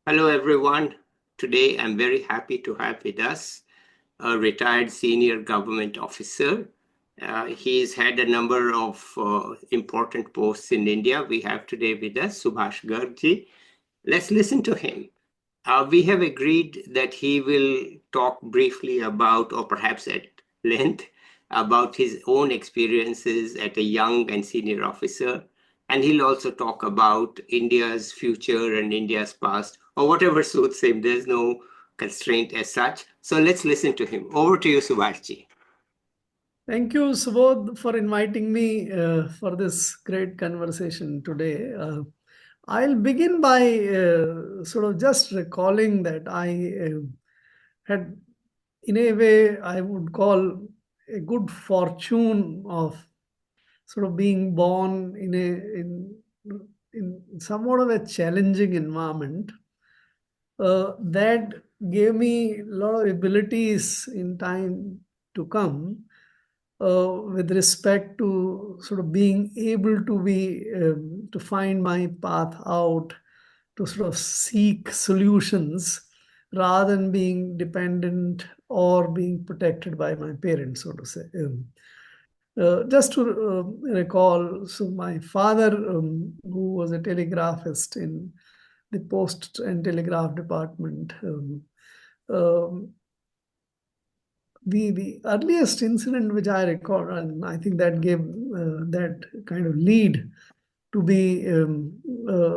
Hello, everyone. Today, I'm very happy to have with us a retired senior government officer. He's had a number of important posts in India. We have today with us Subhash Garg. Let's listen to him. We have agreed that he will talk briefly about, or perhaps at length, about his own experiences as a young and senior officer. And he'll also talk about India's future and India's past, or whatever suits him. There's no constraint as such. So let's listen to him. Over to you, Subhashji. Thank you, Subodh, for inviting me for this great conversation today. I'll begin by sort of just recalling that I had, in a way, I would call a good fortune of sort of being born in somewhat of a challenging environment that gave me a lot of abilities in time to come with respect to sort of being able to be to find my path out, to sort of seek solutions rather than being dependent or being protected by my parents, so to say. Just to recall, so my father, who was a telegraphist in the Post and Telegraph Department, um, the earliest incident which I recall, and I think that gave that kind of lead to be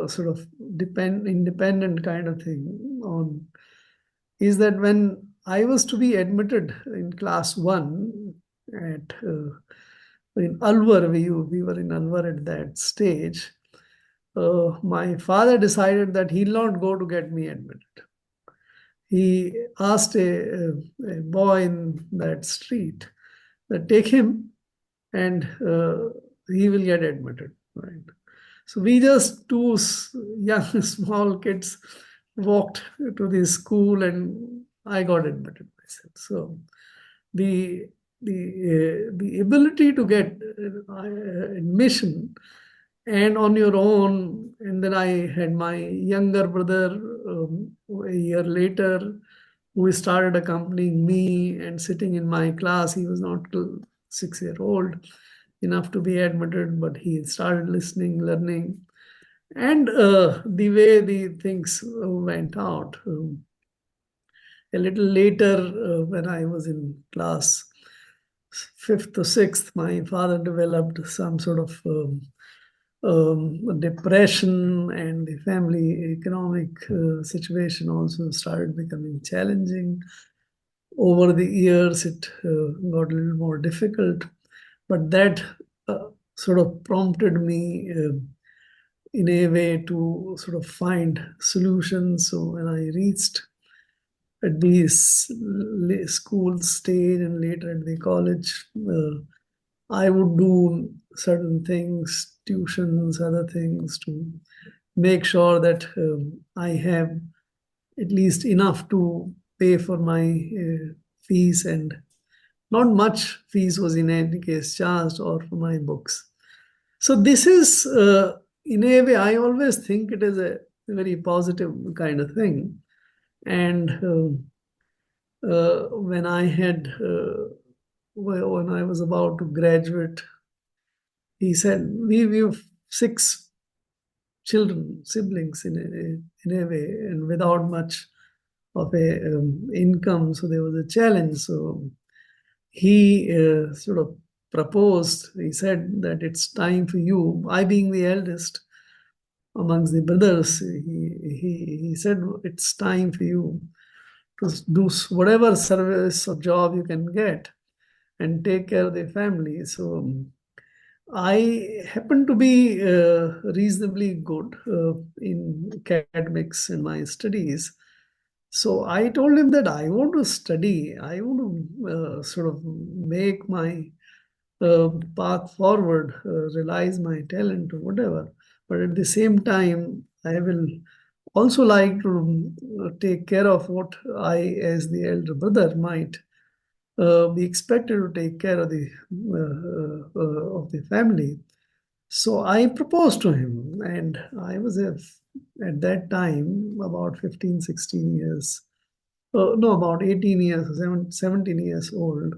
sort of independent kind of thing on, is that when I was to be admitted in class 1 at in Alwar, we were in Alwar at that stage. My father decided that he'll not go to get me admitted. He asked a boy in that street that take him and he will get admitted. Right. So we just two young small kids walked to the school and I got admitted myself. So the ability to get admission and on your own, and then I had my younger brother a year later who started accompanying me and sitting in my class. He was not 6 years old enough to be admitted, but he started listening, learning, and the way the things went out. A little later, when I was in class fifth or sixth, my father developed some sort of depression, and the family economic situation also started becoming challenging. Over the years, it got a little more difficult, but that sort of prompted me in a way to sort of find solutions. So when I reached at the school stage and later at the college, I would do certain things, tuitions, other things to make sure that I have at least enough to pay for my fees, and not much fees was in any case charged or for my books. So this is, in a way, I always think it is a very positive kind of thing. And when I had, when I was about to graduate, he said, we have 6 children, siblings in a way, and without much of a income. So there was a challenge. So he sort of proposed, he said that it's time for you, I being the eldest amongst the brothers, he said it's time for you to do whatever service or job you can get and take care of the family. So I happen to be reasonably good in academics in my studies. So I told him that I want to study, I want to sort of make my path forward, realize my talent or whatever. But at the same time, I will also like to take care of what I, as the elder brother, might be expected to take care of the family. So I proposed to him, and I was a at that time, about 15, 16 years, no, about 18 years, 17 years old,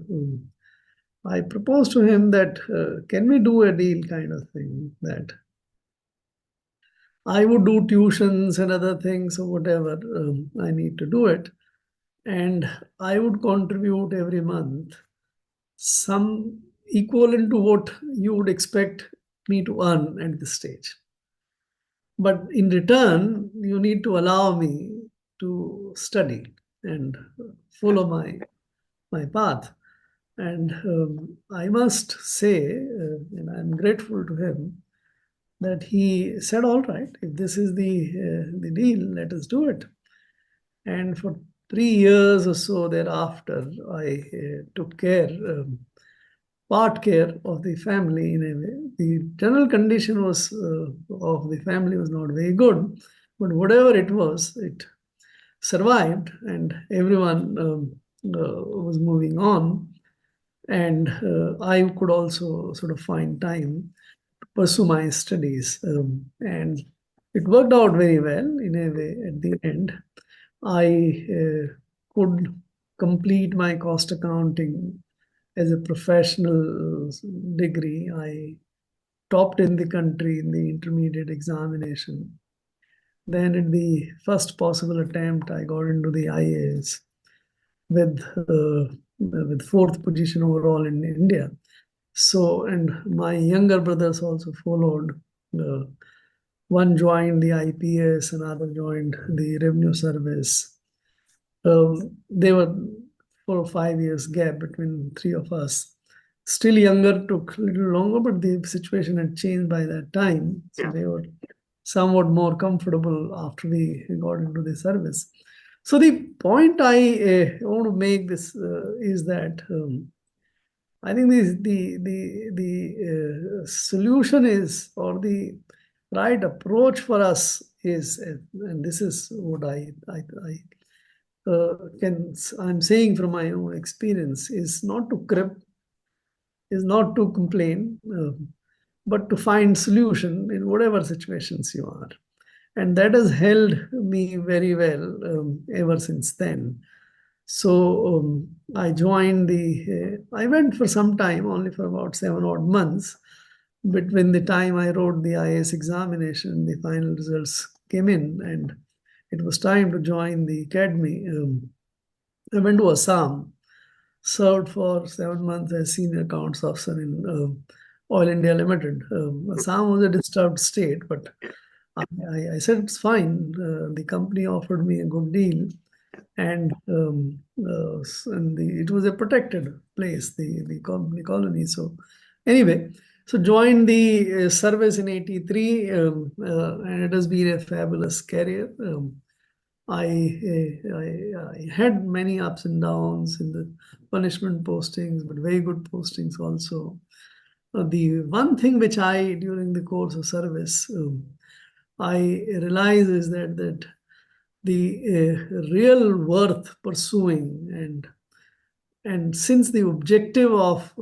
I proposed to him that can we do a deal kind of thing, that I would do tuitions and other things or whatever I need to do it. And I would contribute every month some equivalent to what you would expect me to earn at this stage. But in return, you need to allow me to study and follow my path. And I must say, and I'm grateful to him, that he said, all right, if this is the deal, let us do it. And for 3 years or so thereafter, I took care, part care of the family in a way. The general condition was of the family was not very good, but whatever it was, it survived, and everyone was moving on. And I could also sort of find time to pursue my studies. And it worked out very well in a way at the end. I could complete my cost accounting as a professional degree. I topped in the country in the intermediate examination. Then, at the first possible attempt, I got into the IAS with fourth position overall in India. So, and my younger brothers also followed. One joined the IPS, another joined the Revenue Service. They were 4 or 5 years gap between three of us. Still younger, took a little longer, but the situation had changed by that time. So they were somewhat more comfortable after we got into the service. So the point I want to make this is that I think the solution is, or the right approach for us is, and this is what I'm saying from my own experience, is not to crib, is not to complain, but to find solution in whatever situations you are. And that has held me very well ever since then. So I joined I went for some time, only for about 7 odd months. Between the time I wrote the IAS examination, the final results came in, and it was time to join the academy. I went to Assam, served for 7 months as senior accounts officer in Oil India Limited. Assam was a disturbed state, but I said it's fine. The company offered me a good deal, and it was a protected place, the colony. So anyway, so joined the service in '83, and it has been a fabulous career. I had many ups and downs in the punishment postings, but very good postings also. The one thing which during the course of service, I realize is that the real worth pursuing, and since the objective of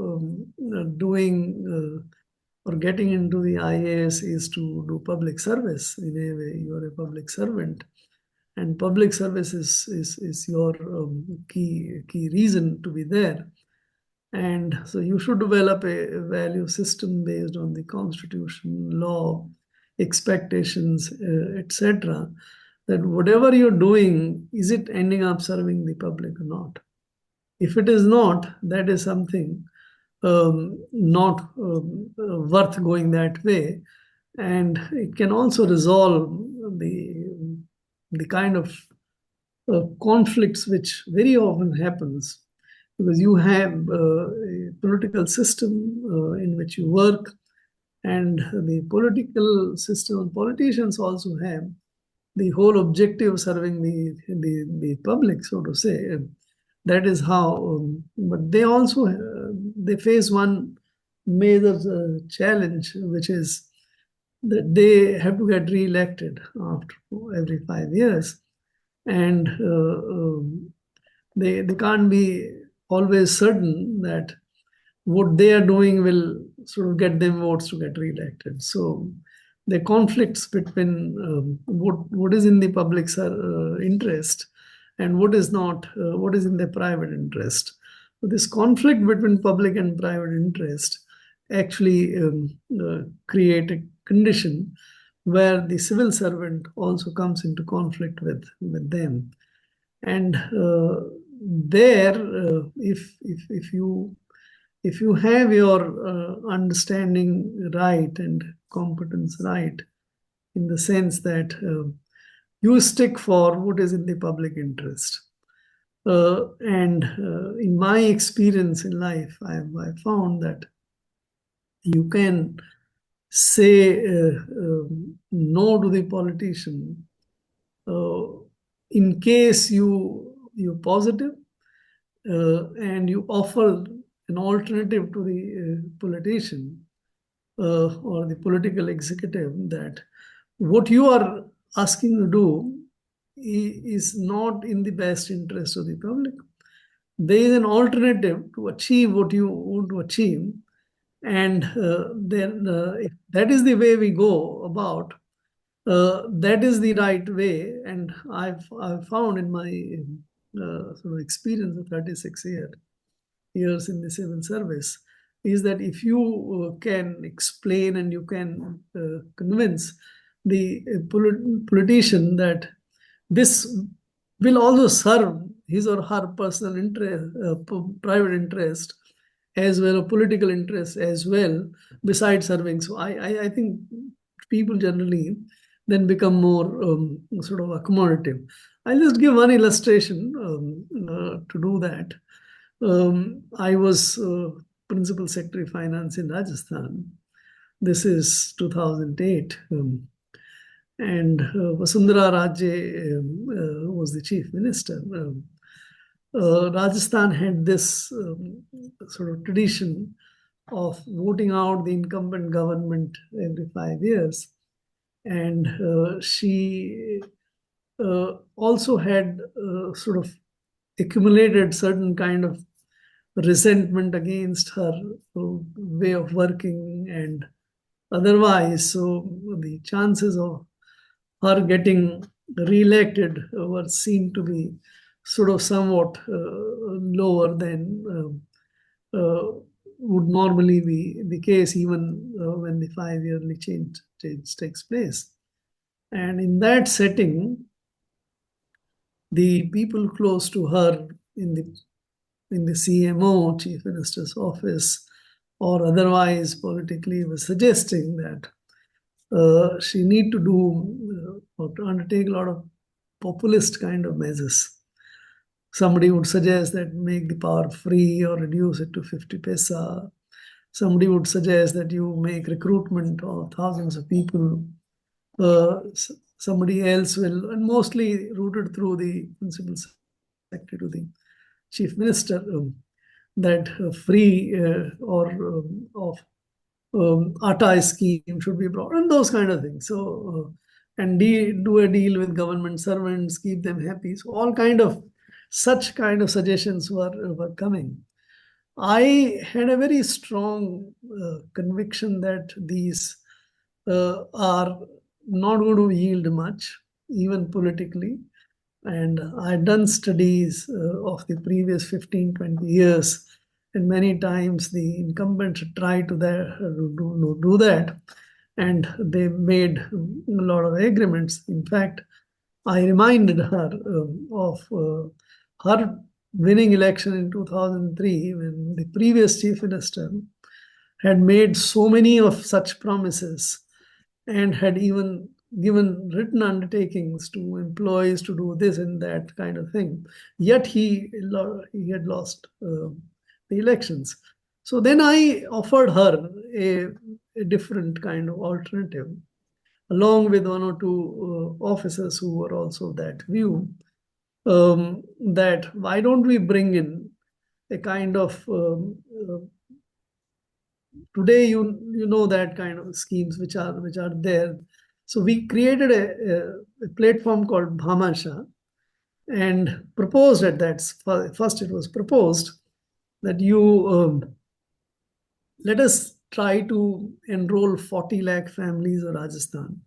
doing or getting into the IAS is to do public service. In a way, you are a public servant, and public service is your key reason to be there. And so you should develop a value system based on the constitution, law, expectations, etc. That whatever you're doing, is it ending up serving the public or not? If it is not, that is something not worth going that way. And it can also resolve the kind of conflicts which very often happens, because you have a political system in which you work, and the political system, politicians also have the whole objective of serving the public, so to say. That is how, but they also they face one major challenge, which is that they have to get re-elected after every 5 years, and they can't be always certain that what they are doing will sort of get them votes to get re-elected. So the conflicts between what is in the public interest and what is not, what is in the private interest. So this conflict between public and private interest actually create a condition where the civil servant also comes into conflict with them. And there, if you have your understanding right and competence right, in the sense that you stick for what is in the public interest. And in my experience in life, I found that you can say no to the politician in case you're positive and you offer an alternative to the politician or the political executive, that what you are asking to do is not in the best interest of the public. There is an alternative to achieve what you want to achieve. And then if that is the way we go about, that is the right way. And I've found in my sort of experience of 36 years in the civil service, is that if you can explain and you can convince the politician that this will also serve his or her personal interest, private interest, as well as political interest as well, besides serving. So I think people generally then become more sort of accommodative. I'll just give one illustration to do that. I was Principal Secretary Finance in Rajasthan. This is 2008. And Vasundhara Raje was the Chief Minister. Rajasthan had this sort of tradition of voting out the incumbent government every 5 years. And she also had sort of accumulated certain kind of resentment against her way of working and otherwise. So the chances of her getting re-elected were seen to be sort of somewhat lower than would normally be the case, even when the 5-yearly change takes place. And in that setting, the people close to her in the CMO, Chief Minister's office, or otherwise politically, was suggesting that she need to do or to undertake a lot of populist kind of measures. Somebody would suggest that make the power free or reduce it to 50 paisa. Somebody would suggest that you make recruitment of thousands of people. Somebody else will, and mostly rooted through the Principal Secretary to the Chief Minister, that free or of atta scheme should be brought, and those kind of things. So, and do a deal with government servants, keep them happy. So all kind of such kind of suggestions were coming. I had a very strong conviction that these are not going to yield much, even politically. And I'd done studies of the previous 15, 20 years, and many times the incumbents tried to do that, and they made a lot of agreements. In fact, I reminded her of her winning election in 2003, when the previous Chief Minister had made so many of such promises and had even given written undertakings to employees to do this and that kind of thing. Yet he had lost the elections. So then I offered her a different kind of alternative, along with one or two officers who were also of that view, that why don't we bring in a kind of today you know that kind of schemes which are there. So we created a platform called Bhamashah and proposed at that. First it was proposed that you let us try to enroll 40 lakh families of Rajasthan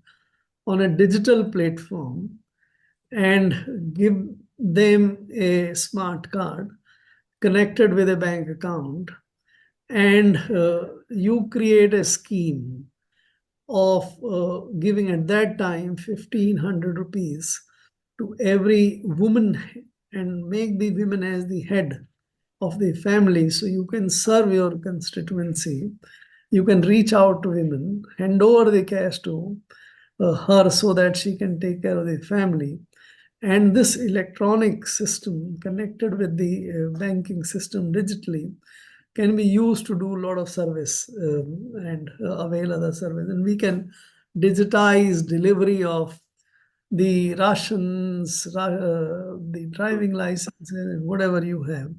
on a digital platform and give them a smart card connected with a bank account, and you create a scheme of giving at that time 1,500 rupees to every woman and make the women as the head of the family, so you can serve your constituency. You can reach out to women, hand over the cash to her so that she can take care of the family. And this electronic system connected with the banking system digitally can be used to do a lot of service and avail other service. And we can digitize delivery of the rations, the driving licenses, and whatever you have.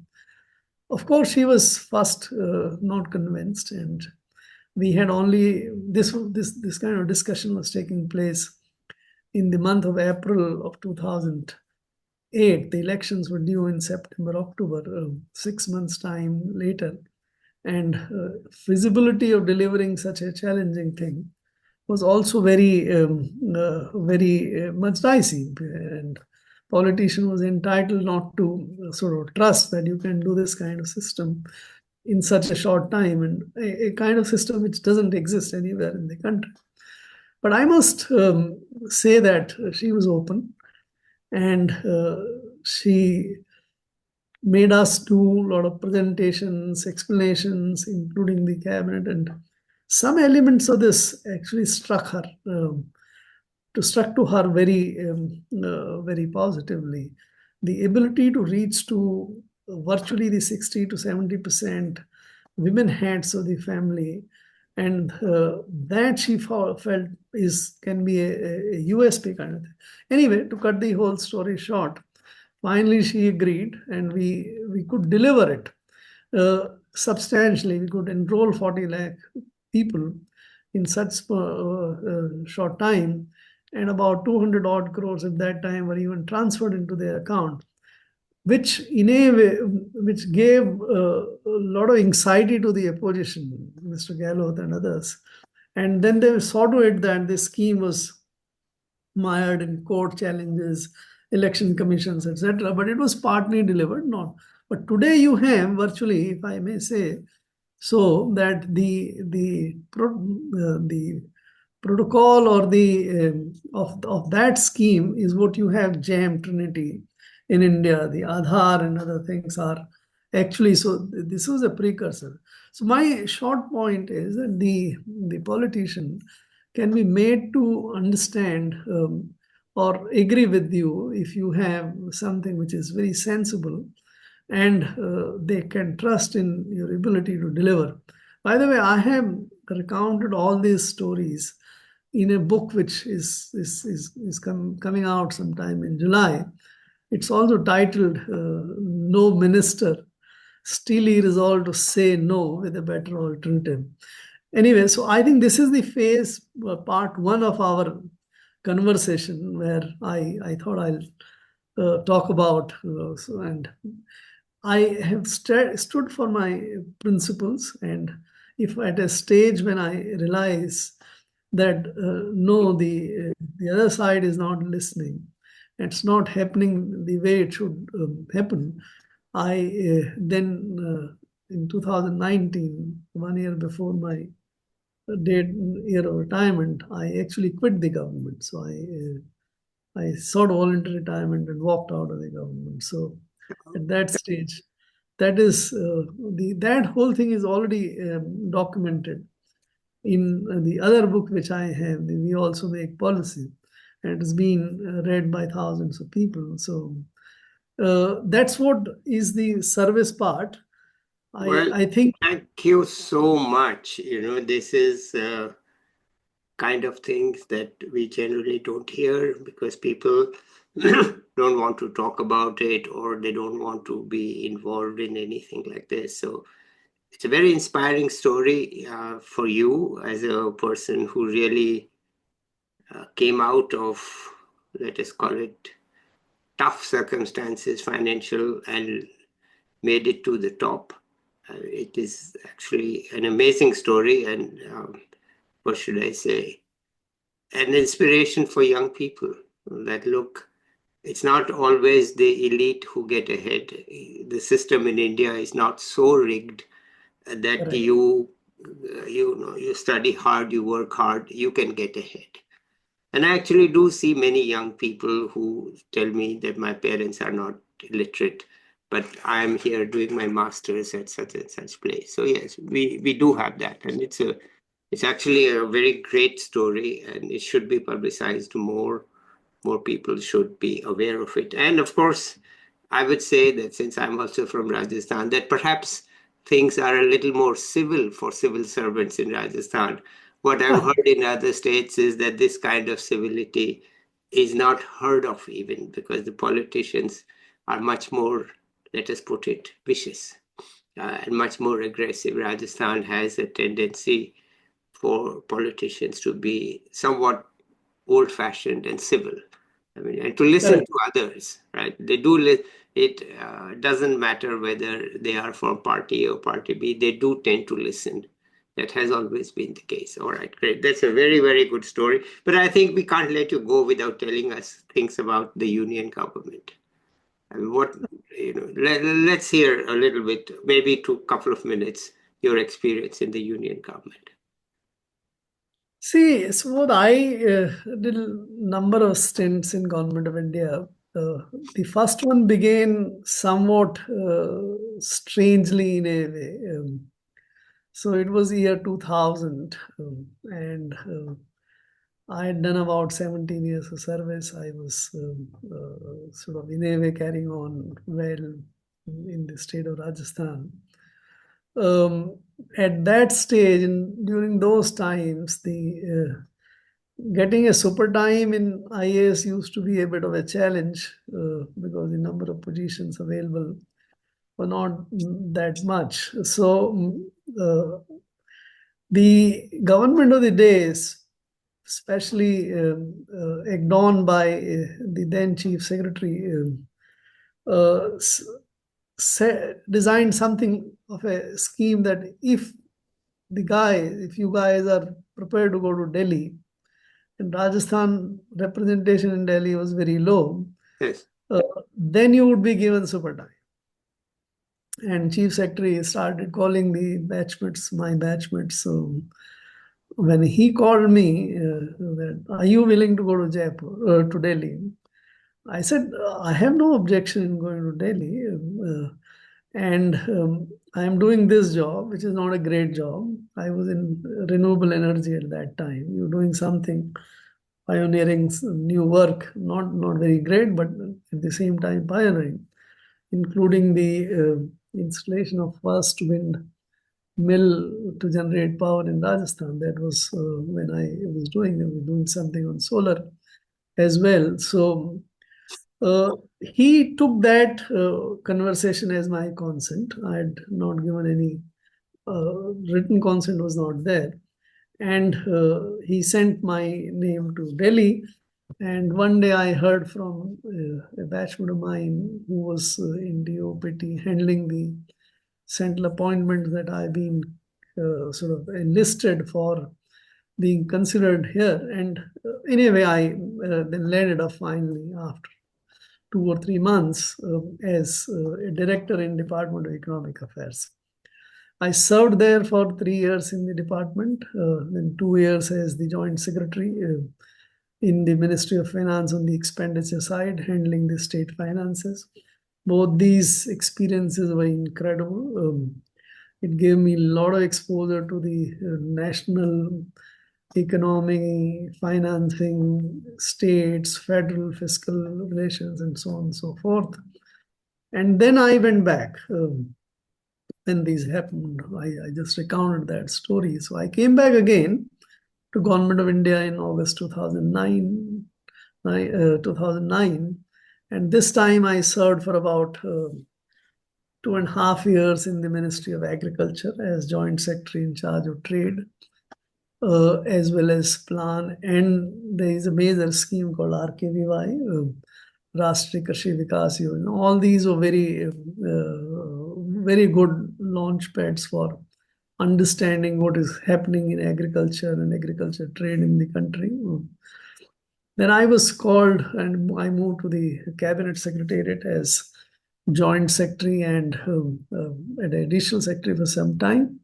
Of course, he was first not convinced, and we had only this kind of discussion was taking place in the month of April of 2008. The elections were due in September, October, 6 months' time later. And feasibility of delivering such a challenging thing was also very much dicey. And politician was entitled not to sort of trust that you can do this kind of system in such a short time, and a kind of system which doesn't exist anywhere in the country. But I must say that she was open, and she made us do a lot of presentations, explanations, including the cabinet, and some elements of this actually struck to her very positively. The ability to reach to virtually the 60 to 70% women heads of the family, and that she felt can be a USP kind of thing. Anyway, to cut the whole story short, finally she agreed, and we could deliver it substantially. We could enroll 40 lakh people in such short time, and about 200 odd crores at that time were even transferred into their account, which in a way, which gave a lot of anxiety to the opposition, Mr. Gehlot and others. And then they saw to it that this scheme was mired in court challenges, election commissions, etc. But it was partly delivered, not. But today you have virtually, if I may say, so that the protocol or the of that scheme is what you have JAM Trinity in India. The Aaddhar and other things are actually, so this was a precursor. So my short point is that the politician can be made to understand or agree with you if you have something which is very sensible, and they can trust in your ability to deliver. By the way, I have recounted all these stories in a book which is coming out sometime in July. It's also titled No Minister Steely Resolved to Say No with a Better Alternative. Anyway, so I think this is the phase, part one of our conversation, where I thought I'll talk about. And I have stood for my principles, and if at a stage when I realize that no, the other side is not listening, it's not happening the way it should happen, I then in 2019, 1 year before my year of retirement, I actually quit the government. So I sought voluntary retirement and walked out of the government. So at that stage, that is that whole thing is already documented in the other book which I have. We also make policy, and it's been read by thousands of people. So that's what is the service part. Well, I think. thank you so much. This is kind of things that we generally don't hear because people don't want to talk about it, or they don't want to be involved in anything like this. So it's a very inspiring story for you as a person who really came out of, let us call it, tough circumstances, financial, and made it to the top. It is actually an amazing story, and what should I say? An inspiration for young people that look, it's not always the elite who get ahead. The system in India is not so rigged that Correct. you study hard, you work hard, you can get ahead. And I actually do see many young people who tell me that my parents are not illiterate, but I'm here doing my master's at such and such place. So yes, we do have that, and it's actually a very great story, and it should be publicized more. More people should be aware of it. And of course, I would say that since I'm also from Rajasthan, that perhaps things are a little more civil for civil servants in Rajasthan. What I've heard in other states is that this kind of civility is not heard of even because the politicians are much more, let us put it, vicious and much more aggressive. Rajasthan has a tendency for politicians to be somewhat old-fashioned and civil. I mean, and to listen Correct. to others, right? They do. It doesn't matter whether they are from party or party B. They do tend to listen. That has always been the case. All right, great. That's a very, very good story. But I think we can't let you go without telling us things about the union government. And what let's hear a little bit, maybe to a couple of minutes, your experience in the union government. See, so I did a number of stints in Government of India. The first one began somewhat strangely in a way. So it was year 2000, and I had done about 17 years of service. I was sort of in a way carrying on well in the state of Rajasthan. At that stage, and during those times, the getting a super time in IAS used to be a bit of a challenge because the number of positions available were not that much. So the government of the days, especially egged on by the then Chief Secretary, designed something of a scheme that if you guys are prepared to go to Delhi, and Rajasthan representation in Delhi was very low, Yes. then you would be given super time. And Chief Secretary started calling the batchmates my batchmates. So when he called me, that, are you willing to go to Jaipur, to Delhi? I said, I have no objection in going to Delhi. And I am doing this job, which is not a great job. I was in renewable energy at that time. You're doing something, pioneering new work, not very great, but at the same time pioneering, including the installation of first wind mill to generate power in Rajasthan. That was when I was doing something on solar as well. So he took that conversation as my consent. I had not given any written consent, was not there, and he sent my name to Delhi. And one day I heard from a batchmate of mine who was in DOPT handling the central appointments that I've been sort of enlisted for being considered here. And anyway, I then landed up finally after 2 or 3 months as a director in Department of Economic Affairs. I served there for 3 years in the department, then 2 years as the joint secretary in the Ministry of Finance on the expenditure side, handling the state finances. Both these experiences were incredible. It gave me a lot of exposure to the national economy, financing, states, federal fiscal relations, and so on and so forth. And then I went back. When these happened, I just recounted that story. So I came back again to Government of India in August 2009. And this time I served for about 2.5 years in the Ministry of Agriculture as Joint Secretary in charge of trade, as well as plan. And there is a major scheme called RKVY, Rashtriya Krishi Vikas Yojana. All these were very very good launch pads for understanding what is happening in agriculture and agriculture trade in the country. Then I was called and I moved to the cabinet secretariat as joint secretary and additional secretary for some time.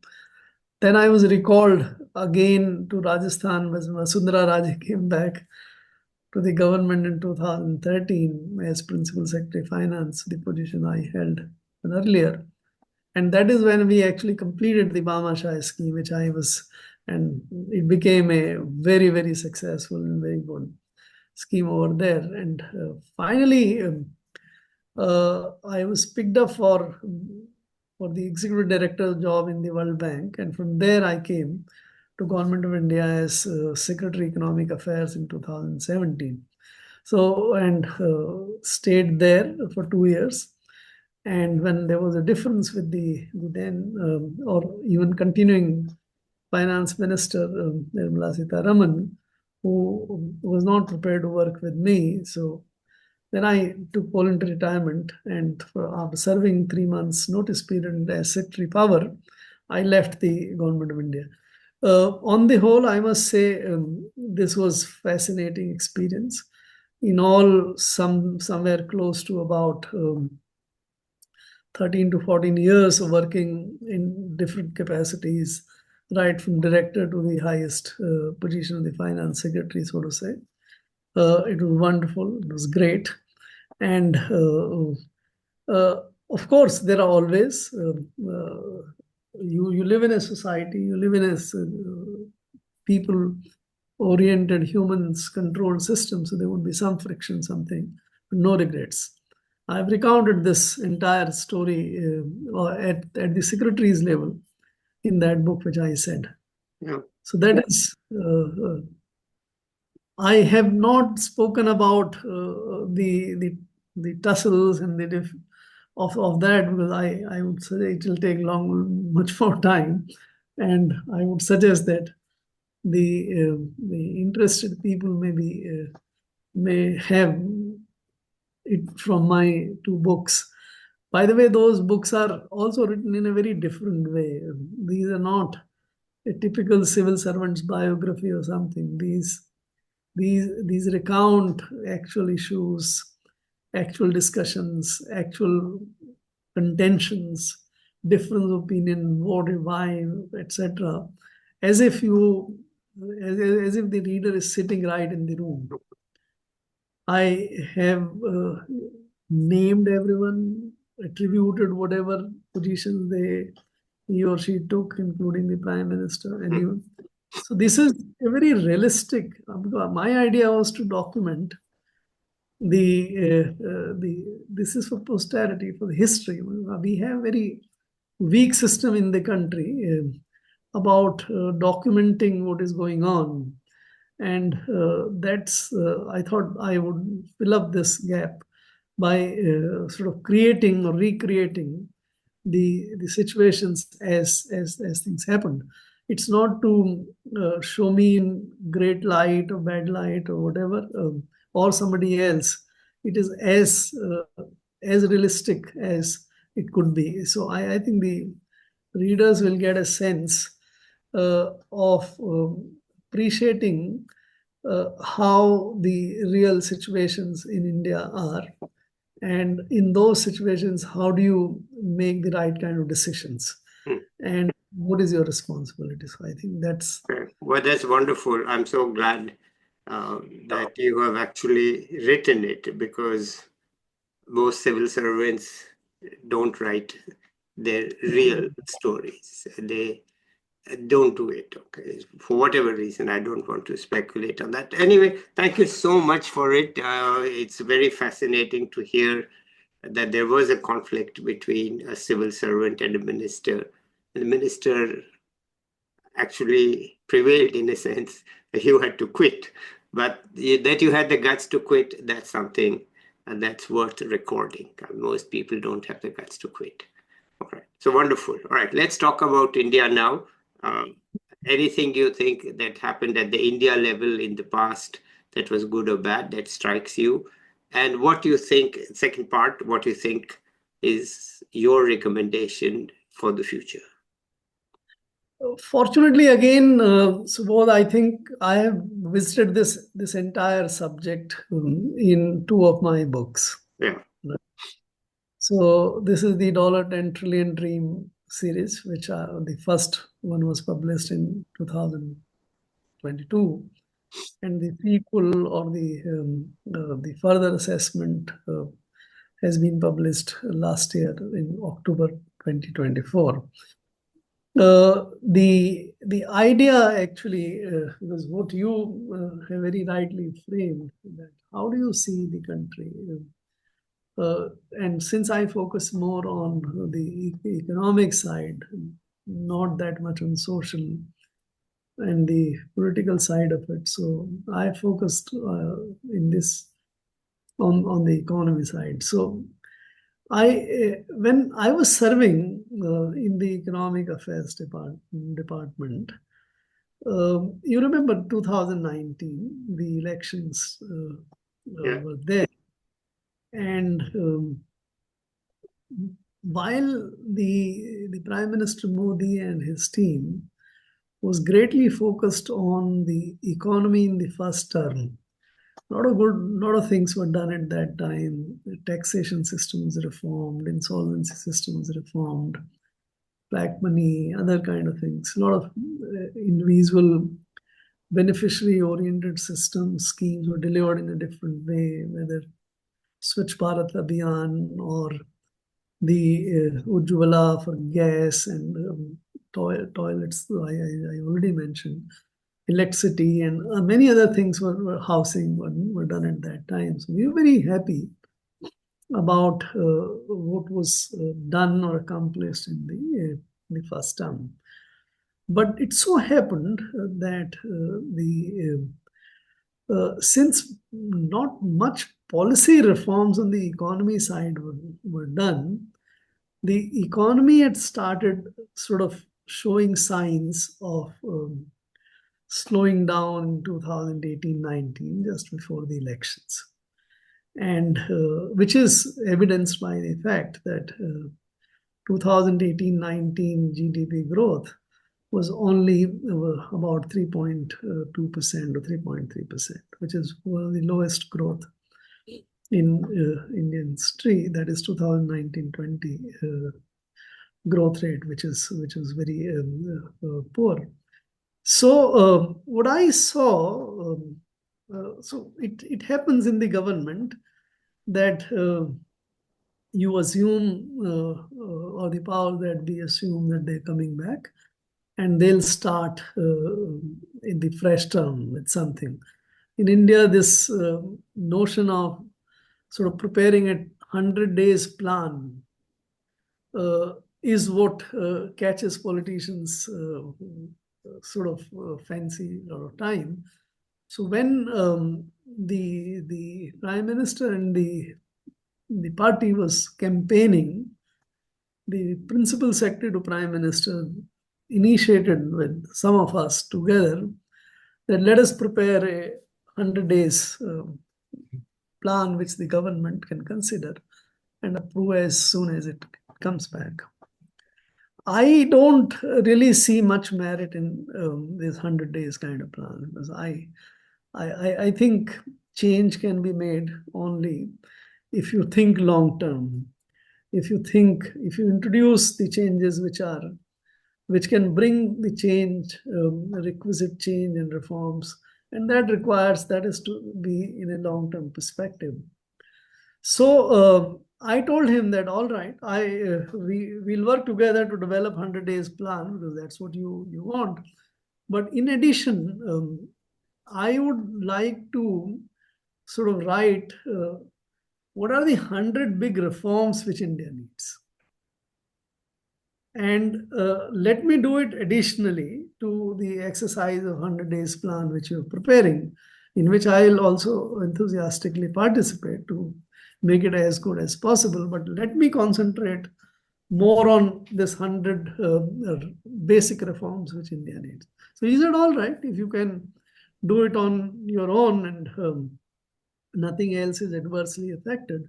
Then I was recalled again to Rajasthan when Vasundhara Raje came back to the government in 2013 as Principal Secretary Finance, the position I held earlier. And that is when we actually completed the Bhamashah scheme, which I was, and it became a very, very successful and very good scheme over there. And finally, I was picked up for the executive director job in the World Bank. And from there, I came to Government of India as Secretary Economic Affairs in 2017. So, and stayed there for 2 years. And when there was a difference with the then, or even continuing Finance Minister, Nirmala Sitharaman, who was not prepared to work with me. So then I took voluntary retirement, and after serving 3 months notice period as Secretary Power, I left the Government of India. On the whole, I must say this was fascinating experience. In all, somewhere close to about 13 to 14 years of working in different capacities, right from director to the highest position of the finance secretary, so to say. It was wonderful. It was great. And of course, there are always, you live in a society, you live in a people-oriented, humans-controlled system, so there would be some friction, something, but no regrets. I've recounted this entire story at the secretary's level in that book which I said. Yeah. So that is, I have not spoken about the tussles and the of that, because I would say it will take much more time, and I would suggest that the interested people may have it from my 2 books. By the way, those books are also written in a very different way. These are not a typical civil servant's biography or something. These recount actual issues, actual discussions, actual contentions, difference of opinion, what, why, etc., as if the reader is sitting right in the room. I have named everyone, attributed whatever positions he or she took, including the Prime Minister, anyone. So this is a very realistic. My idea was to document this is for posterity, for history. We have very weak system in the country about documenting what is going on. And that's, I thought I would fill up this gap by sort of creating or recreating the situations as things happen. It's not to show me in great light or bad light or whatever, or somebody else. It is as realistic as it could be. So I think the readers will get a sense of appreciating how the real situations in India are. And in those situations, how do you make the right kind of decisions? And what is your responsibility? So I think that's... Well, that's wonderful. I'm so glad that you have actually written it, because most civil servants don't write their real stories. They don't do it, okay? For whatever reason, I don't want to speculate on that. Anyway, thank you so much for it. It's very fascinating to hear that there was a conflict between a civil servant and a minister. And the minister actually prevailed in a sense. You had to quit. But that you had the guts to quit, that's something that's worth recording. Most people don't have the guts to quit. Okay, so wonderful. All right, let's talk about India now. Anything you think that happened at the India level in the past that was good or bad that strikes you? And what do you think, second part, what do you think is your recommendation for the future? Fortunately, again, Subodh, I think I have visited this entire subject in two of my books. Yeah. So this is the $10 trillion Dream series, which the first one was published in 2022, and the sequel or the further assessment has been published last year in October 2024. The idea actually was what you have very rightly framed, that how do you see the country? And since I focus more on the economic side, not that much on social and the political side of it, so I focused in this on the economy side. So when I was serving in the Economic Affairs department, you remember 2019, the elections Yeah. were there, and while the Prime Minister Modi and his team was greatly focused on the economy in the first term, lot of things were done at that time. The taxation system was reformed, insolvency system was reformed, black money, other kind of things. A lot of individual beneficiary-oriented systems, schemes were delivered in a different way, whether Swachh Bharat Abhiyan or the Ujjwala for gas and toilets, I already mentioned, electricity and many other things housing were done at that time. So we were very happy about what was done or accomplished in the first term. But it so happened that since not much policy reforms on the economy side were done, the economy had started sort of showing signs of slowing down in 2018-19, just before the elections. And which is evidenced by the fact that 2018-19 GDP growth was only about 3.2% or 3.3%, which is one of the lowest growth in Indian history. That is 2019-20 growth rate, which is very poor. So what I saw, so it happens in the government that you assume, or the power that we assume that they're coming back, and they'll start in the fresh term with something. In India, this notion of sort of preparing a 100 days plan is what catches politicians sort of fancy a lot of time. So when the Prime Minister and the party was campaigning, the Principal Secretary to Prime Minister initiated with some of us together that let us prepare a 100 days plan which the government can consider and approve as soon as it comes back. I don't really see much merit in this 100 days kind of plan, because I think change can be made only if you think long term. If you introduce the changes which can bring the change, requisite change and reforms, and that is to be in a long term perspective. So I told him that all right, we'll work together to develop 100 days plan, because that's what you want. But in addition, I would like to sort of write what are the 100 big reforms which India needs. And let me do it additionally to the exercise of 100 days plan which you're preparing, in which I'll also enthusiastically participate to make it as good as possible. But let me concentrate more on this 100 basic reforms which India needs. So he said, all right, if you can do it on your own and nothing else is adversely affected,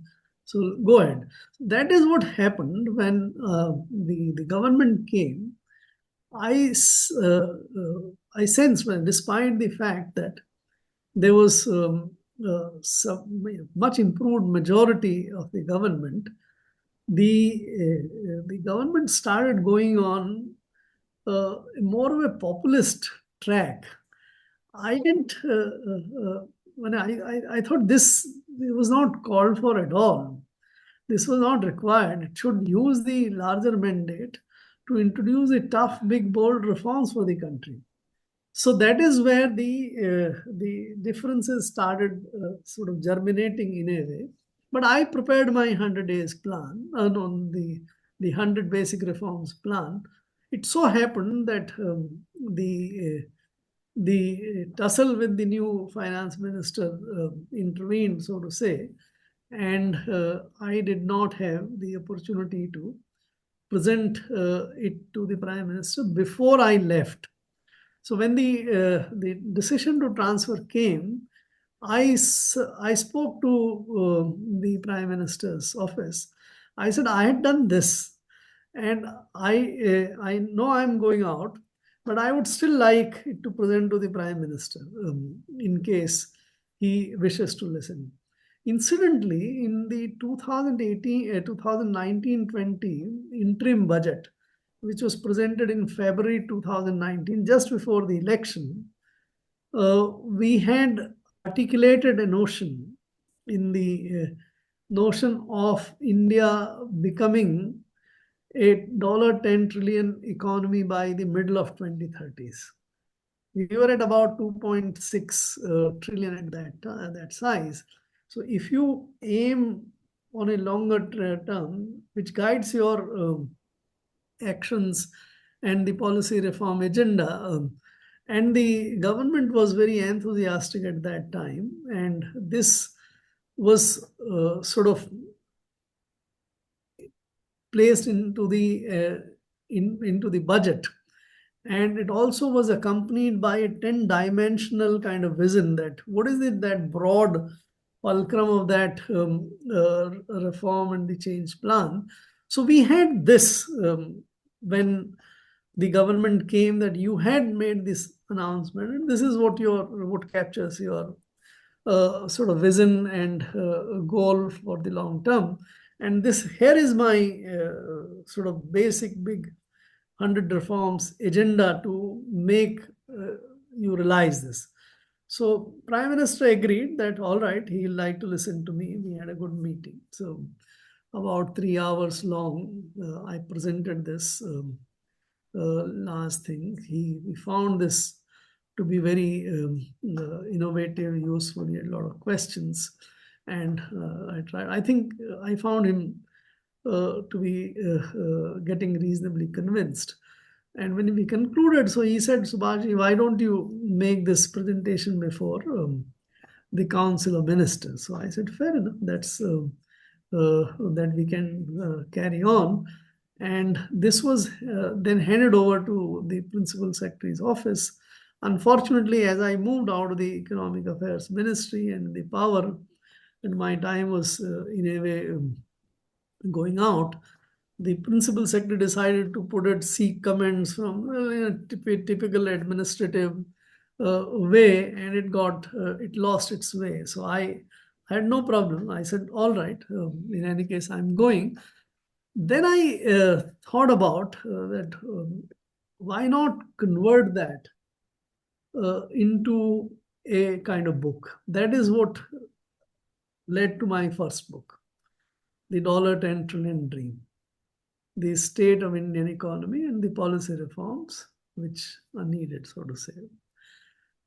So go ahead. That is what happened when the government came. I sensed, well, despite the fact that there was some much improved majority of the government, the government started going on more of a populist track. I didn't. When I thought this it was not called for at all. This was not required. It should use the larger mandate to introduce a tough, big, bold reforms for the country. So that is where the differences started sort of germinating in a way. But I prepared my 100 days plan on the 100 basic reforms plan. It so happened that the tussle with the new finance minister intervened, so to say, and I did not have the opportunity to present it to the prime minister before I left. So when the decision to transfer came, I spoke to the prime minister's office. I said I had done this, and I know I'm going out, but I would still like it to present to the prime minister in case he wishes to listen. Incidentally, in the 2018, 2019-20 interim budget, which was presented in February 2019, just before the election, we had articulated a notion in the notion of India becoming a $10 trillion economy by the middle of 2030s. We were at about 2.6 trillion at that size. So if you aim on a longer term, which guides your actions and the policy reform agenda, and the government was very enthusiastic at that time, and this was sort of placed into the budget, and it also was accompanied by a 10-dimensional kind of vision that what is it, that broad fulcrum of that reform and the change plan. So we had this when the government came, that you had made this announcement, and this is what captures your sort of vision and goal for the long term. And this here is my sort of basic big 100 reforms agenda to make you realize this. So Prime Minister agreed that all right, he'll like to listen to me. We had a good meeting. So about 3 hours long, I presented this last thing. He found this to be very innovative, useful. He had a lot of questions, and I tried. I think I found him to be getting reasonably convinced. And when we concluded, so he said, Subhash, why don't you make this presentation before the Council of Ministers? So I said, fair enough, that's that we can carry on. And this was then handed over to the Principal Secretary's office. Unfortunately, as I moved out of the Economic Affairs Ministry and the power, and my time was in a way going out, the Principal Secretary decided to seek comments from typical administrative way, and it lost its way. So I had no problem. I said, all right, in any case, I'm going. Then I thought about that why not convert that into a kind of book. That is what led to my first book, The $10 Trillion Dream, the state of Indian economy and the policy reforms which are needed, so to say.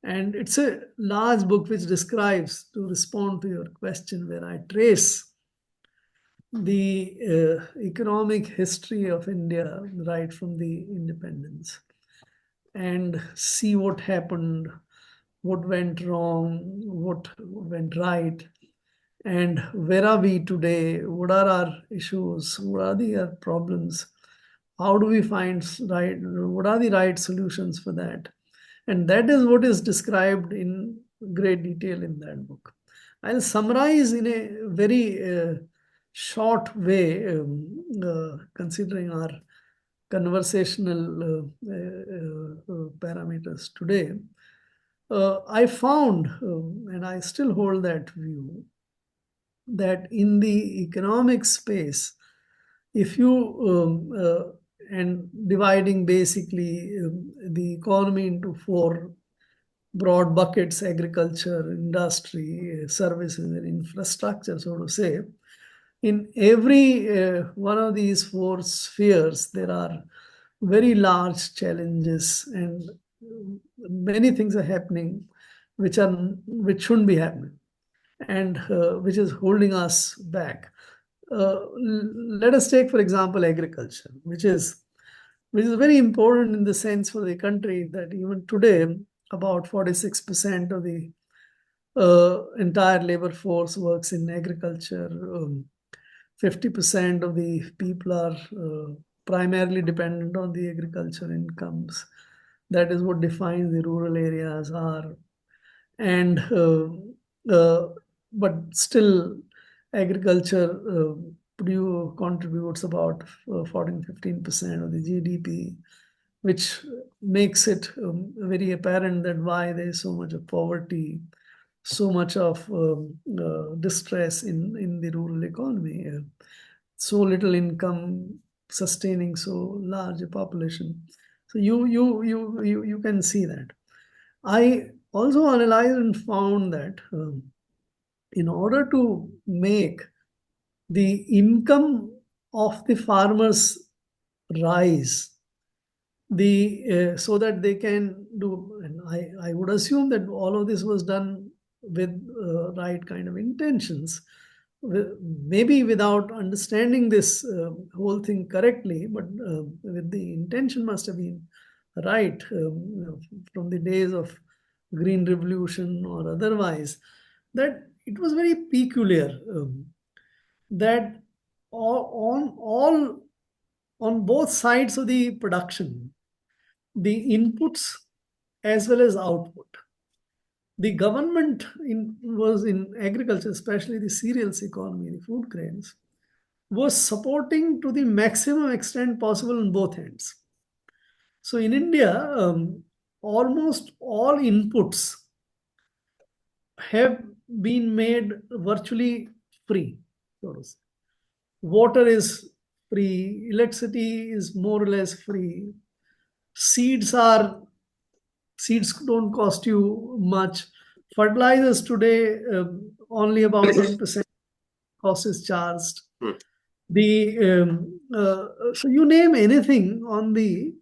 And it's a large book which describes, to respond to your question, where I trace the economic history of India right from the independence and see what happened, what went wrong, what went right, and where are we today, what are our issues, what are the problems, how do we find right, what are the right solutions for that. And that is what is described in great detail in that book. I'll summarize in a very short way, considering our conversational parameters today, I found, and I still hold that view, that in the economic space, if you and dividing basically the economy into four broad buckets: agriculture, industry, services, and infrastructure, so to say. In every one of these four spheres, there are very large challenges, and many things are happening which shouldn't be happening, and which is holding us back. Let us take, for example, agriculture, which is very important in the sense for the country that even today, about 46% of the entire labor force works in agriculture. 50% of the people are primarily dependent on the agriculture incomes. That is what defines the rural areas are. And but still, agriculture contributes about 14-15% of the GDP, which makes it very apparent that why there is so much of poverty, so much of distress in the rural economy, so little income sustaining so large a population. So you can see that. I also analyzed and found that in order to make the income of the farmers rise, so that they can do, and I would assume that all of this was done with right kind of intentions, maybe without understanding this whole thing correctly, but with the intention must have been right, from the days of Green Revolution or otherwise, that it was very peculiar, that on both sides of the production, the inputs as well as output, the government was in agriculture, especially the cereals economy, the food grains, was supporting to the maximum extent possible on both ends. So in India, almost all inputs have been made virtually free. Water is free, electricity is more or less free, seeds don't cost you much. Fertilizers today, only about 10% cost is charged. So you name anything on the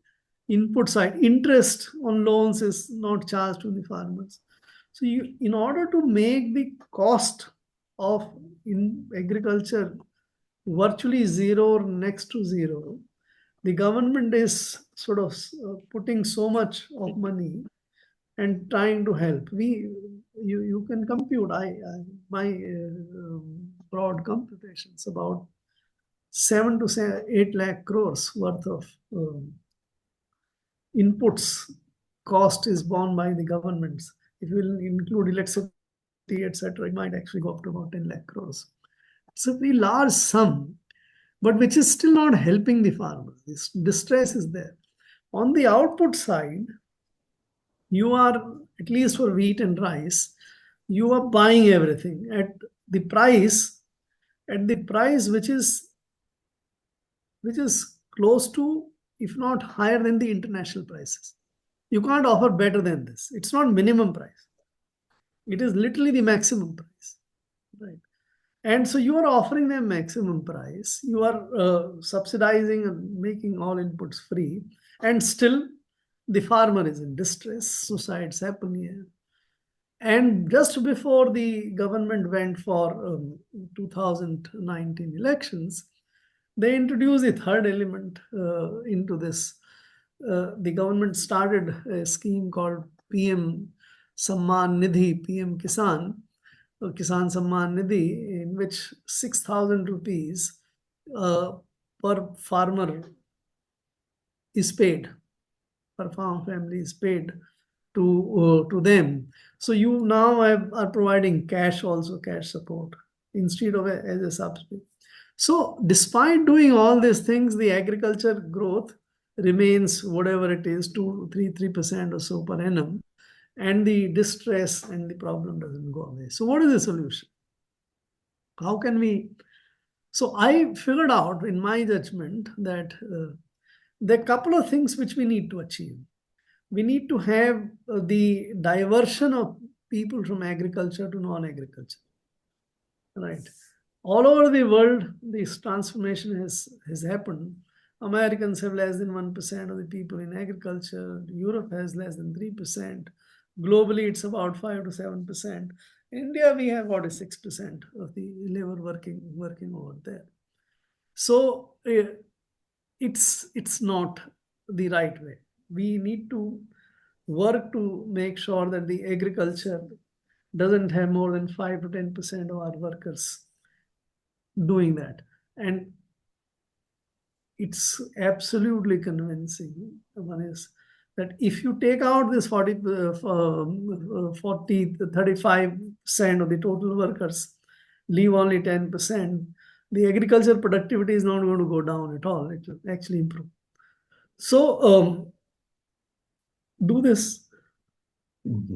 input side. Interest on loans is not charged to the farmers. So in order to make the cost of in agriculture virtually zero or next to zero, the government is sort of putting so much of money and trying to help. You can compute. My broad computations about 7 to 8 lakh crores worth of inputs cost is borne by the governments. If you will include electricity, etc., it might actually go up to about 10 lakh crores. It's a very large sum, but which is still not helping the farmers. This distress is there. On the output side, you are, at least for wheat and rice, you are buying everything at the price which is close to, if not higher than, the international prices. You can't offer better than this. It's not minimum price. It is literally the maximum price, right? And so you are offering them maximum price. You are subsidizing and making all inputs free, and still the farmer is in distress. Suicides happen here. And just before the government went for 2019 elections, they introduced the third element into this. The government started a scheme called PM Samman Nidhi, PM Kisan, or Kisan Samman Nidhi, in which 6,000 rupees per farmer is paid, per farm family is paid to them. So you now are providing cash also, cash support, instead of as a subsidy. So despite doing all these things, the agriculture growth remains whatever it is, 3% or so per annum, and the distress and the problem doesn't go away. So what is the solution? How can we? So I figured out in my judgment that there are a couple of things which we need to achieve. We need to have the diversion of people from agriculture to non-agriculture, right? All over the world, this transformation has happened. Americans have less than 1% of the people in agriculture. Europe has less than 3%. Globally, it's about 5 to 7%. In India, we have about 6% of the labor working over there. So it's not the right way. We need to work to make sure that the agriculture doesn't have more than 5 to 10% of our workers doing that. And it's absolutely convincing. One is that if you take out this 40, 35% of the total workers, leave only 10%, the agriculture productivity is not going to go down at all. It will actually improve. So do this.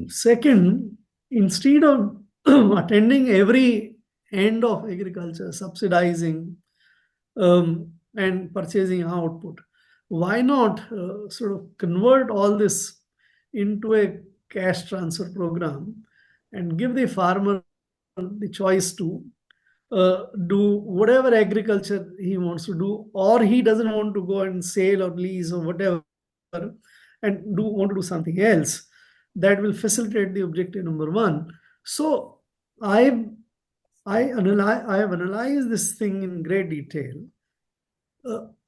Second, instead of attending every end of agriculture, subsidizing and purchasing output, why not sort of convert all this into a cash transfer program and give the farmer the choice to do whatever agriculture he wants to do, or he doesn't want to go and sell or lease or whatever, and want to do something else that will facilitate the objective number one. So I have analyzed this thing in great detail.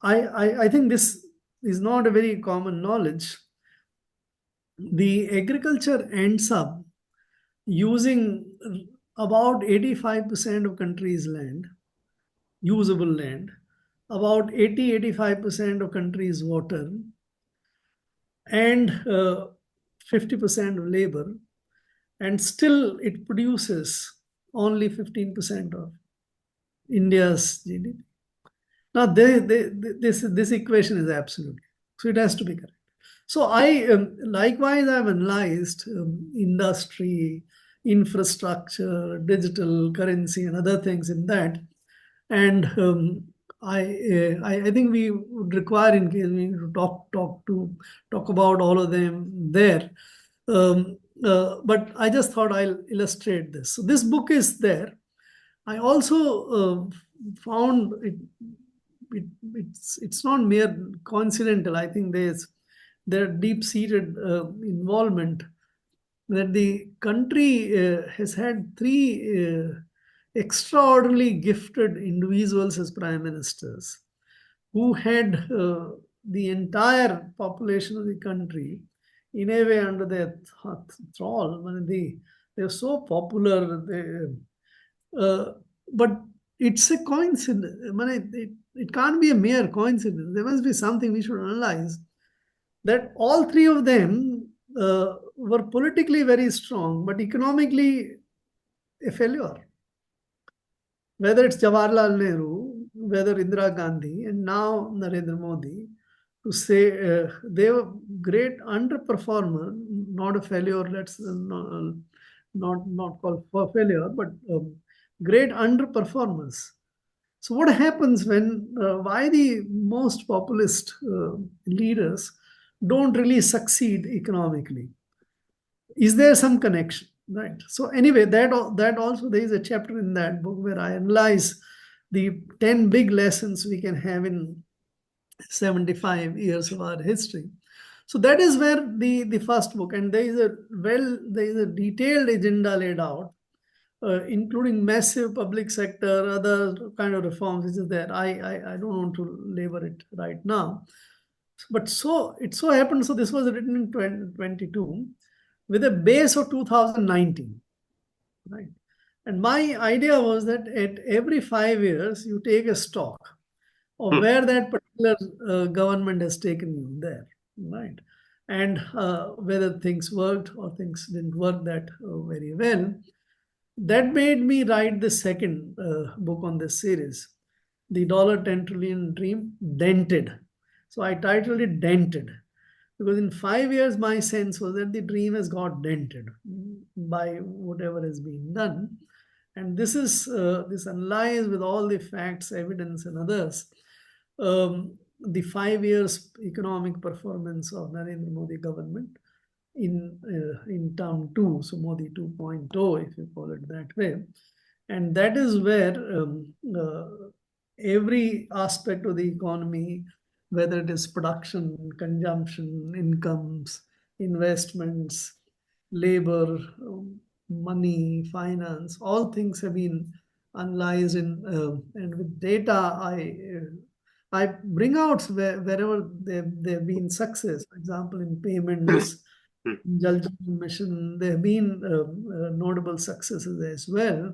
I think this is not a very common knowledge. The agriculture ends up using about 85% of country's land, usable land, about 85% of country's water, and 50% of labor, and still it produces only 15% of India's GDP. Now, this equation is absolute, so it has to be correct. So likewise I've analyzed industry, infrastructure, digital currency, and other things in that, and I think we would require, in case we need to talk about all of them there. But I just thought I'll illustrate this. So this book is there. I also found it's not mere coincidental. I think there deep-seated involvement that the country has had three extraordinarily gifted individuals as prime ministers who had the entire population of the country in a way under their thrall. I mean, they're so popular. But it's a coincidence. I mean, it can't be a mere coincidence. There must be something we should analyze. That all three of them were politically very strong, but economically a failure. Whether it's Jawaharlal Nehru, whether Indira Gandhi, and now Narendra Modi, to say they were great underperformer, not a failure. Let's not call for failure, but great underperformers. So what happens when why the most populist leaders don't really succeed economically? Is there some connection? Right. So anyway, that also, there is a chapter in that book where I analyze the 10 big lessons we can have in 75 years of our history. So that is where the first book, and there is a detailed agenda laid out, including massive public sector, other kind of reforms which is there. I don't want to labor it right now. But it so happened, so this was written in 2022 with a base of 2019, right? And my idea was that at every 5 years, you take a stock of where that particular government has taken you there, right? And whether things worked or things didn't work that very well. That made me write the second book on this series. the $10 trillion dream dented. So I titled it Dented, because in 5 years, my sense was that the dream has got dented by whatever has been done. And this underlies with all the facts, evidence, and others. The 5 years economic performance of Narendra Modi government in term two, so Modi 2.0, if you call it that way. And that is where every aspect of the economy, whether it is production, consumption, incomes, investments, labor, money, finance, all things have been analyzed and with data, I bring out wherever there have been success. For example, in payments, Jal Jeevan Mission, there have been notable successes as well.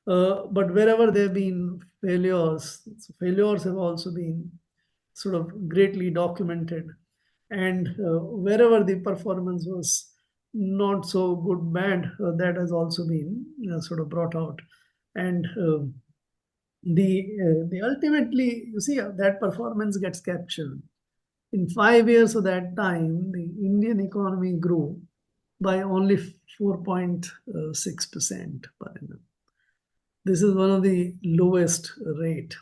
But wherever there have been failures, so failures have also been sort of greatly documented. And wherever the performance was not so good, bad, that has also been sort of brought out. And the ultimately, you see, that performance gets captured. In 5 years of that time, the Indian economy grew by only 4.6% per annum. This is one of the lowest rate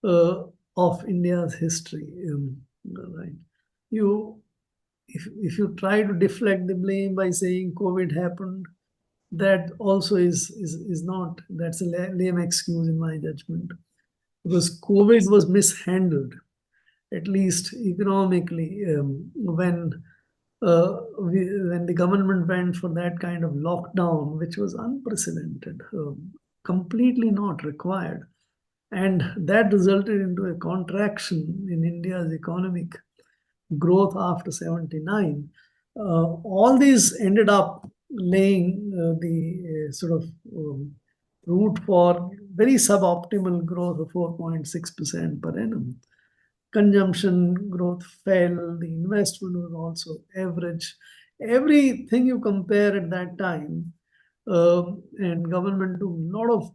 of India's history. Right? If you try to deflect the blame by saying COVID happened, that also is not, that's a lame excuse in my judgment, because COVID was mishandled, at least economically, when the government went for that kind of lockdown, which was unprecedented, completely not required. And that resulted into a contraction in India's economic growth after 79. All these ended up laying the sort of route for very suboptimal growth of 4.6% per annum. Consumption growth fell, the investment was also average. Everything you compare at that time, and government took a lot of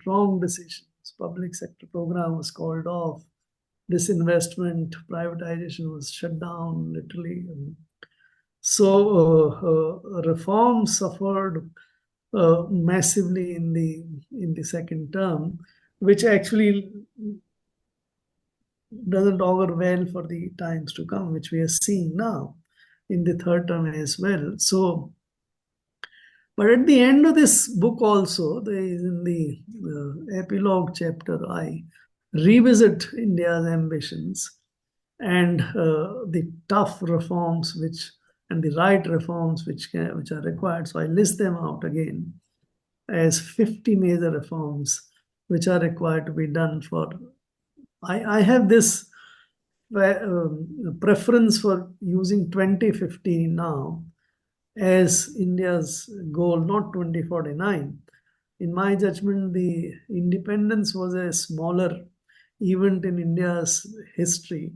wrong decisions. Public sector program was called off. Disinvestment, privatization was shut down, literally. So reforms suffered massively in the second term, which actually doesn't augur well for the times to come, which we are seeing now in the third term as well. So, but at the end of this book also, there is in the epilogue chapter, I revisit India's ambitions and the tough reforms and the right reforms which are required. So I list them out again as 50 major reforms which are required to be done for. I have this preference for using 2050 now as India's goal, not 2049. In my judgment, the independence was a smaller event in India's history.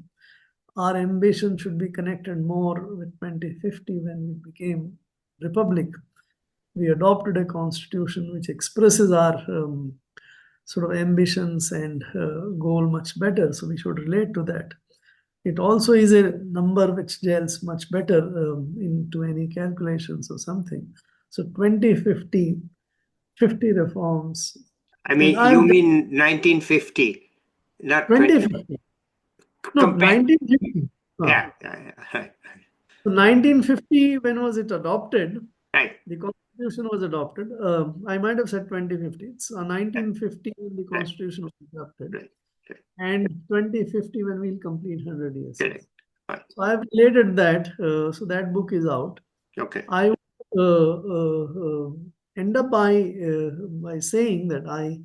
Our ambition should be connected more with 2050 when we became republic. We adopted a constitution which expresses our sort of ambitions and goal much better. So we should relate to that. It also is a number which gels much better into any calculations or something. So 2050, 50 reforms. I mean, you mean 1950, not 2050. No, 1950. Yeah. So 1950, when was it adopted? Right. The Constitution was adopted. I might have said 2050. It's 1950 when the Constitution was adopted. Right. And 2050 when we'll complete 100 years. Correct. Right. So I've related that. So that book is out. Okay. I end up by saying that I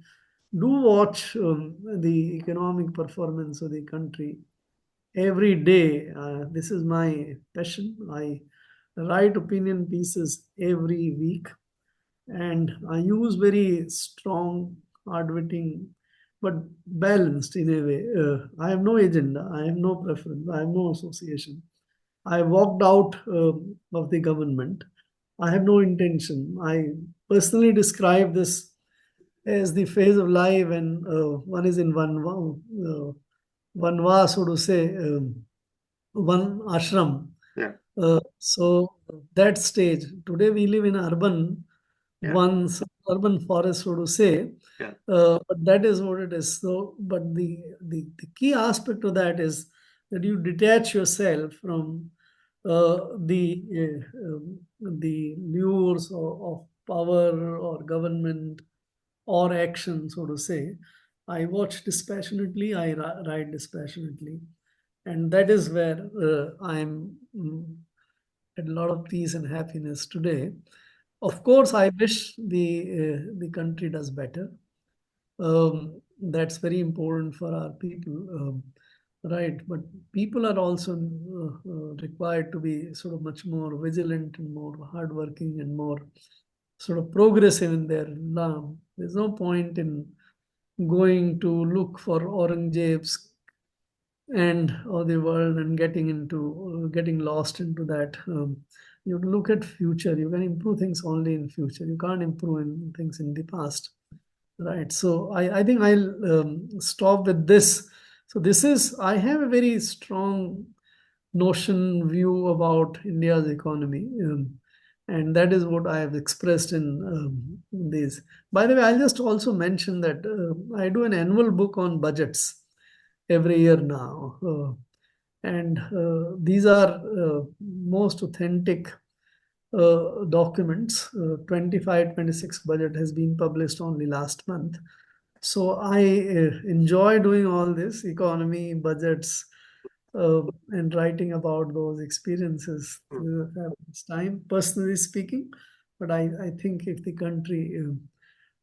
do watch the economic performance of the country every day. This is my passion. I write opinion pieces every week, and I use very strong, hard-hitting, but balanced in a way. I have no agenda. I have no preference. I have no association. I walked out of the government. I have no intention. I personally describe this as the phase of life when one is in vanva, so to say, one ashram. Yeah. So that stage, today we live in urban, Yeah. one urban forest, so to say. Yeah. But that is what it is. So, but the key aspect of that is that you detach yourself from the lures of power or government or action, so to say. I watch dispassionately, I write dispassionately, and that is where I'm at a lot of peace and happiness today. Of course, I wish the country does better. That's very important for our people, right? But people are also required to be sort of much more vigilant and more hardworking and more sort of progressive in their Islam. There's no point in going to look for Aurangzeb's and of the world and getting lost into that. You look at future. You can improve things only in future. You can't improve in things in the past. Right. So I think I'll stop with this. So this is, I have a very strong notion view about India's economy. And that is what I have expressed in these. By the way, I'll just also mention that I do an annual book on budgets every year now. And these are most authentic documents. 25-26 budget has been published only last month. So I enjoy doing all this economy, budgets, and writing about those experiences. It's time, personally speaking, but I think if the country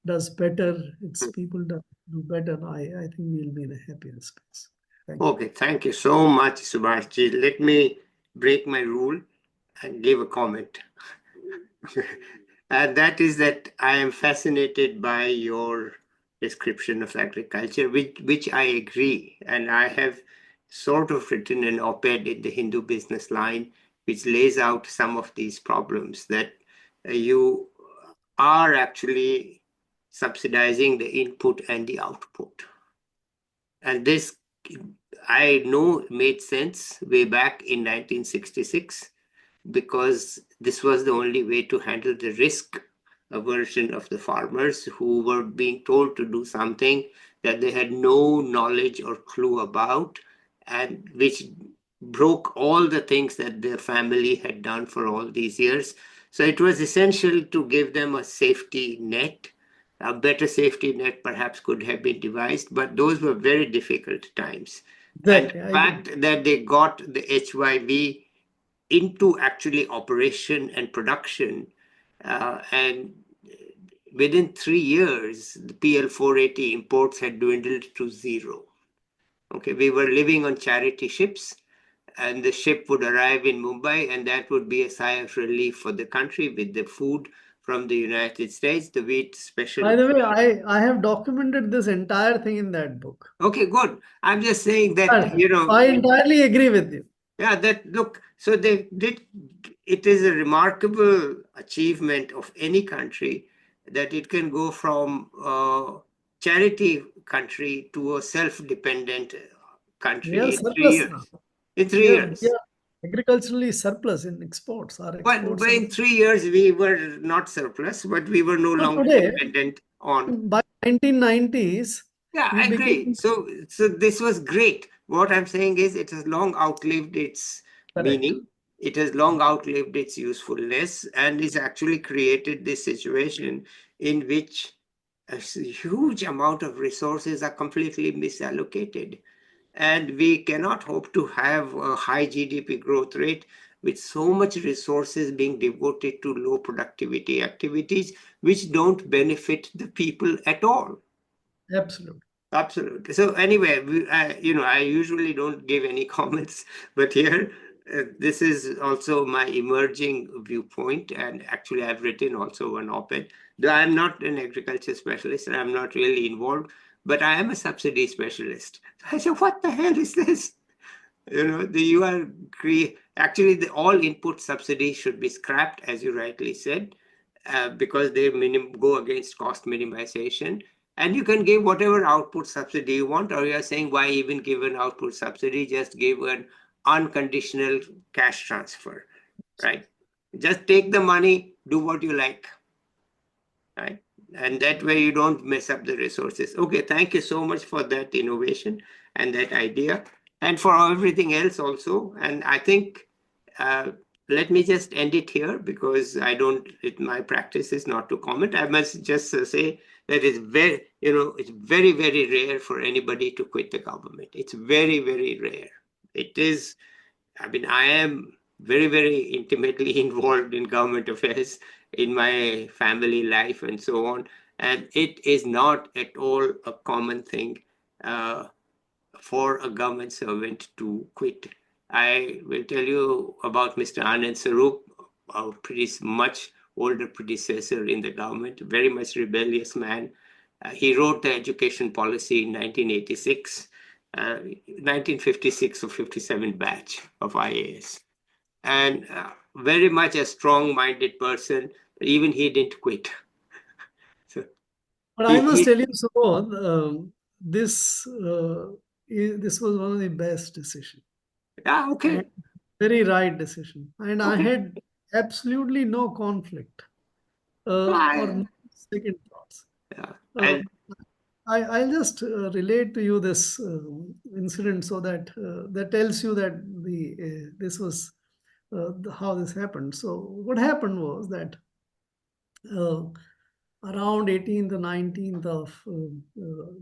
does better, its people do better, I think we'll be in a happier space. Thank you. Okay, thank you so much, Subhash ji. Let me break my rule and give a comment. And that is that I am fascinated by your description of agriculture, which I agree. And I have sort of written an op-ed in the Hindu Business Line, which lays out some of these problems that you are actually subsidizing the input and the output. And this, I know, made sense way back in 1966, because this was the only way to handle the risk aversion of the farmers who were being told to do something that they had no knowledge or clue about, and which broke all the things that their family had done for all these years. So it was essential to give them a safety net. A better safety net perhaps could have been devised, but those were very difficult times. Exactly. And the fact that they got the HYV into actually operation and production, and within 3 years, the PL 480 imports had dwindled to zero. Okay, we were living on charity ships, and the ship would arrive in Mumbai, and that would be a sigh of relief for the country with the food from the United States, the wheat special. By the way, I have documented this entire thing in that book. Okay, good. I'm just saying that, I entirely agree with you. Yeah, that look, so they did, it is a remarkable achievement of any country that it can go from a charity country to a self-dependent country in 3 years. Now. In 3 years. We are agriculturally surplus in exports. Our exports But in 3 years, we were not surplus, but we were no longer dependent on. By 1990s. Yeah, I agree. So this was great. What I'm saying is it has long outlived its meaning. It has long outlived its usefulness, and it's actually created this situation in which a huge amount of resources are completely misallocated. And we cannot hope to have a high GDP growth rate with so much resources being devoted to low productivity activities, which don't benefit the people at all. Absolutely. Absolutely. So anyway, I usually don't give any comments, but here, this is also my emerging viewpoint. And actually, I've written also an op-ed. Though I'm not an agriculture specialist and I'm not really involved, but I am a subsidy specialist. I said, what the hell is this? Actually, the all input subsidy should be scrapped, as you rightly said. because they go against cost minimization. And you can give whatever output subsidy you want, or you're saying, why even give an output subsidy? Just give an unconditional cash transfer, right? Just take the money, do what you like, right? And that way you don't mess up the resources. Okay, thank you so much for that innovation and that idea, and for everything else also. And I think let me just end it here, because my practice is not to comment. I must just say that it's very, very rare for anybody to quit the government. It's very, very rare. It is, I mean, I am very, very intimately involved in government affairs in my family life and so on. And it is not at all a common thing for a government servant to quit. I will tell you about Mr. Anand Sarup, a pretty much older predecessor in the government, very much rebellious man. He wrote the education policy in 1986, 1956 or 57 batch of IAS. And very much a strong-minded person, but even he didn't quit. So But I must tell you, Subodh, this was one of the best decisions. okay. And very right decision. And I Okay. had absolutely no conflict or no second thoughts. Yeah. And I'll just relate to you this incident, so that that tells you that this was how this happened. So what happened was that around 18th or 19th of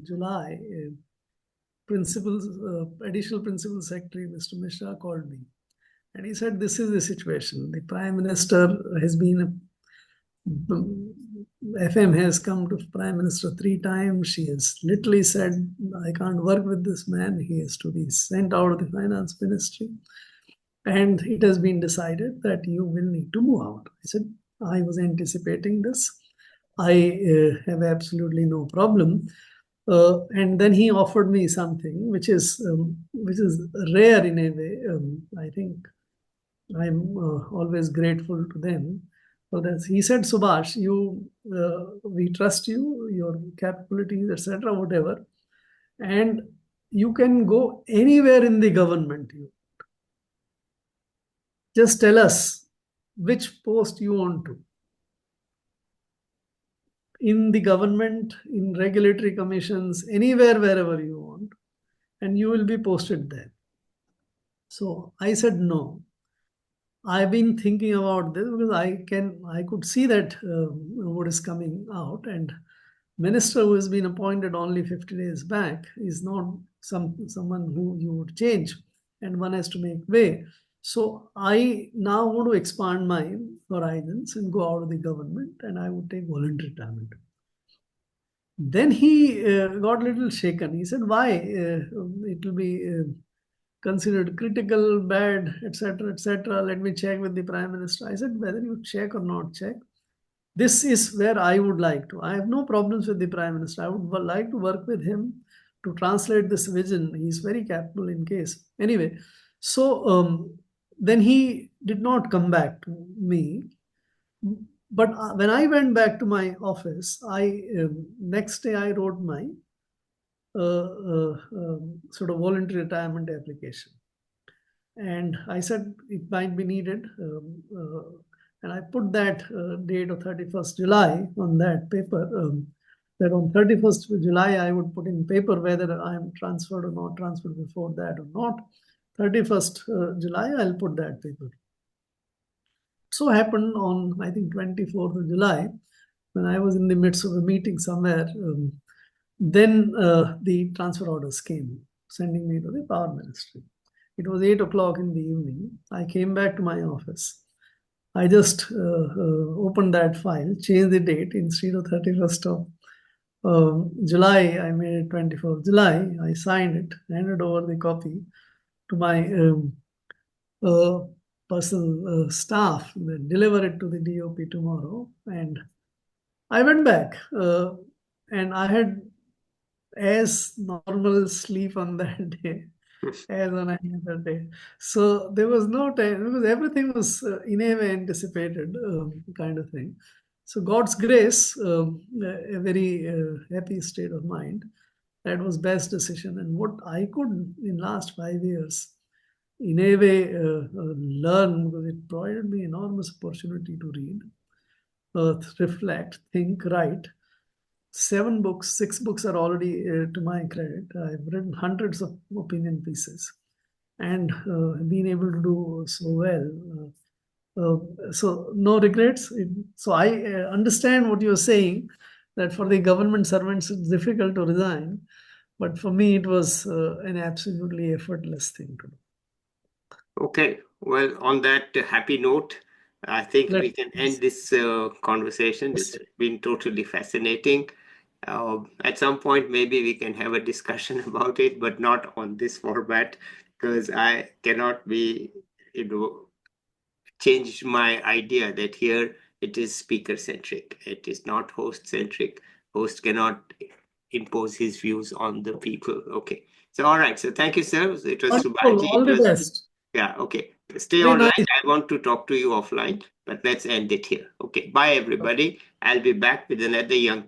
July, additional principal secretary Mr. Mishra called me, and he said, "This is the situation. The Prime Minister has been FM has come to Prime Minister 3 times. She has literally said, I can't work with this man. He has to be sent out of the finance ministry. And it has been decided that you will need to move out." I said, I was anticipating this. I have absolutely no problem. And then he offered me something which is rare in a way. I think I'm always grateful to them for that. He said, "Subhash, we trust you, your capabilities, etc., whatever, and you can go anywhere in the government. You just tell us which post you want to. In the government, in regulatory commissions, anywhere, wherever you want, and you will be posted there." So I said, no. I've been thinking about this because I could see that what is coming out, and minister who has been appointed only 50 days back is not someone who you would change, and one has to make way. So I now want to expand my horizons and go out of the government, and I would take voluntary retirement. Then he got a little shaken. He said, "Why? It will be considered critical, bad, etc., etc. Let me check with the Prime Minister." I said, "Whether you check or not check, this is where I would like to. I have no problems with the Prime Minister. I would like to work with him to translate this vision. He's very capable in case." Anyway, so then he did not come back to me. But when I went back to my office, next day I wrote my sort of voluntary retirement application. And I said it might be needed. And I put that date of 31st July on that paper, that on 31st July, I would put in paper whether I am transferred or not transferred before that or not. 31st July, I'll put that paper. So happened on, I think, 24th of July, when I was in the midst of a meeting somewhere, then the transfer orders came, sending me to the power ministry. It was 8 o'clock in the evening. I came back to my office. I just opened that file, changed the date. Instead of 31st of July, I made it 24th July. I signed it, handed over the copy to my personal staff, deliver it to the DOP tomorrow. And I went back, and I had as normal sleep on that day as on any other day. So there was no time, because everything was in a way anticipated, kind of thing. So God's grace, a very happy state of mind. That was best decision. And what I could in last 5 years, in a way, learn, because it provided me enormous opportunity to read, reflect, think, write. 7 books, 6 books are already to my credit. I've written hundreds of opinion pieces and been able to do so well. So no regrets. So I understand what you're saying, that for the government servants it's difficult to resign, but for me it was an absolutely effortless thing to do. Okay, well, on that happy note, I think we can end this conversation. This has been totally fascinating. At some point, maybe we can have a discussion about it, but not on this format, because I cannot be, change my idea that here it is speaker centric. It is not host centric. Host cannot impose his views on the people. Okay. So, all right. So, thank you, sir. It was Subhaji. All the best. Yeah. Okay. Stay Very online. nice. I want to talk to you offline, but let's end it here. Okay. Bye, everybody. I'll be back with another young